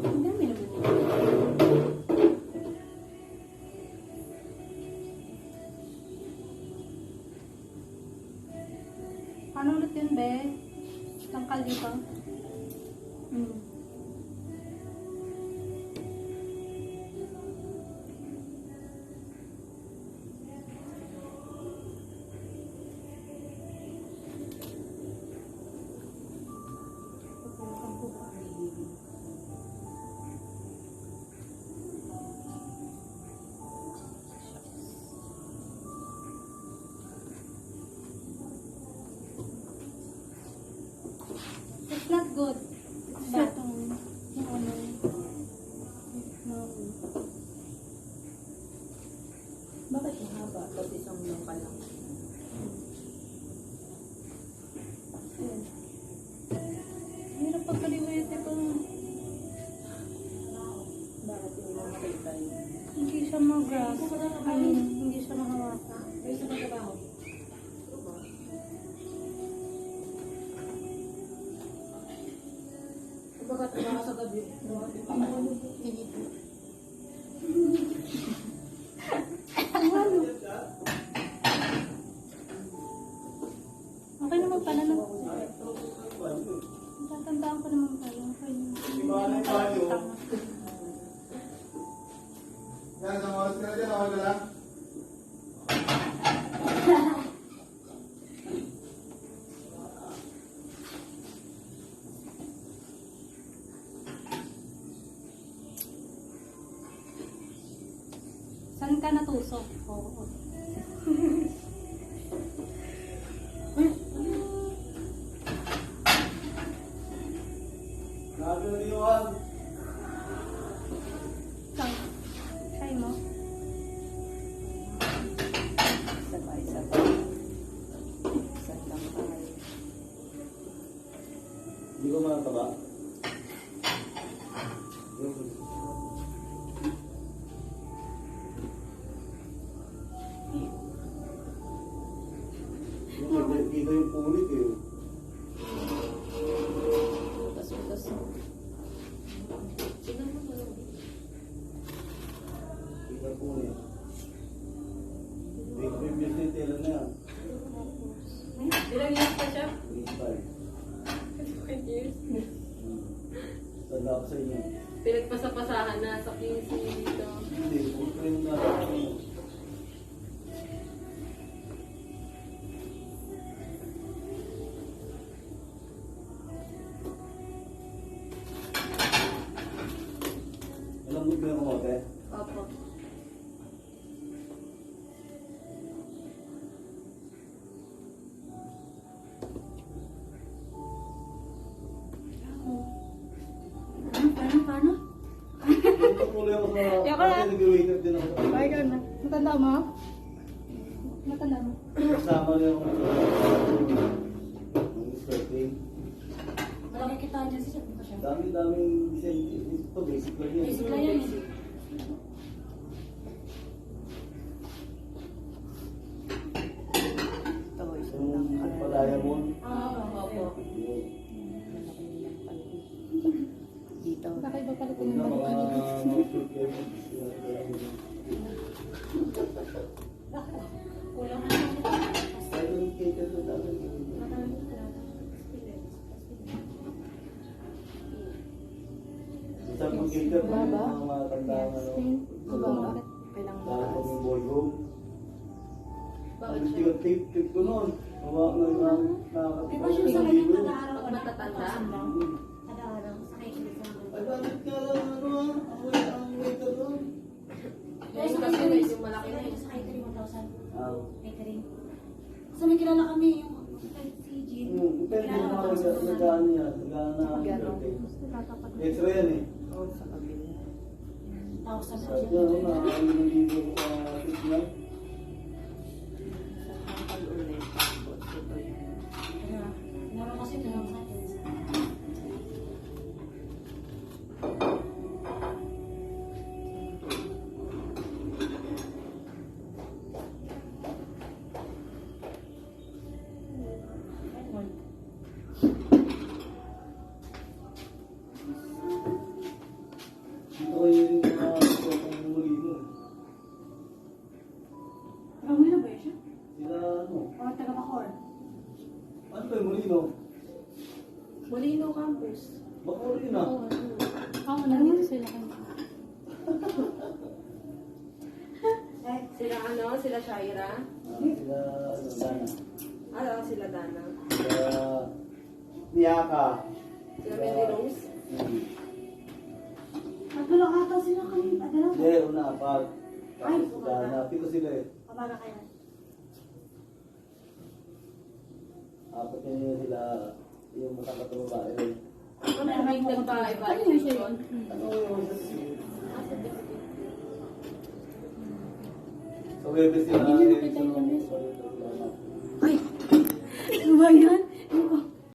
Ang dami naman yun. Paano ulit yun, be? Tangkal dito. It's not good. Batong yung ano. Bakit mahaba? Tapos isang lupa lang. Ayan. Hirap pagkaliwete ko. Bakit hindi mo makita yun? Hindi siya mag-grasp. I mean, hindi siya mahawakan. Ay, sa trabaho? Bakit trabaho sa gabi? Okay naman pala na. Tatandaan ko naman pala. Okay naman. Tama. Yan, sa oras ka na dyan, okay ka lang? Saan ka natusok? Oo. Grabe na iwan. Saan? Try mo. Sabay-sabay. Isang lang tayo. Hindi ko mataba. Kita yung punit eh. Butas-butas. Kita punit. Previous na yung tela na yan. Ilang years pa siya? 35. 20 years. Tanda ko sa inyo. Pinagpasapasahan na sa 15 dito. Hindi, kung train na ako. Alam mo ba yung kamote? Opo. Paano? Patuloy ako sa... Yoko na. Kasi nag-waiter din ako. Bye ka na. Matanda mo? Matanda mo? Kasama niya ako. Ang starting. Malaki kita dyan siya. Dami-daming design. Ito, basic lang yan. Basic lang yan. Yung palaya mo. Opo. Dito. Kakaiba pala Huwag na mga-shoot kayo. Kulang na lang. Tayo yung cater ko dati. Isang pang cater ko yung mga matandang ano. Bakit? Kailang Dahil mataas. kami ballroom. Bakit Ang siya? tape ko noon. Hawak na yung Di ba siya sa kanya kada-araw o natatanda? Kada-araw, sakay siya sa Ay, bakit ka lang ano ah? Ang waiter doon. Kasi medyo malaki na yun. Sakay 3,000 Ah. catering. Kasi may kilala kami yung si Jean. Pwede na ako nag-ano yan. Nag-ano? Extra yan eh. Oo, sa kabila. 1,000 Sabi niya, ano na, ano nang libo ko sa tip niya. Sa hangkal ulit. Tapos ito yun. Meron kasi dalawang sa atin. Molino Campus. Bakuri na. Oo. Oo, nandito sila kanina. Sila ano? Sila Shaira? Sila, Dana. Sila Dana. Sila, Niyaka. Sila Melly Rose. Tatlo ata sila kanina. Dalawa. Hindi, una, apat. Ay, Tapos Dana. Pito sila eh. Kabaga kaya. Apat yun sila, yung matangkat ng babae rin. Ano na may nagpa-iba? Ano yung siya yun? Ano yung so, Webes sila. Hindi nyo nakita yung Webes. Ay! Ano ba yan?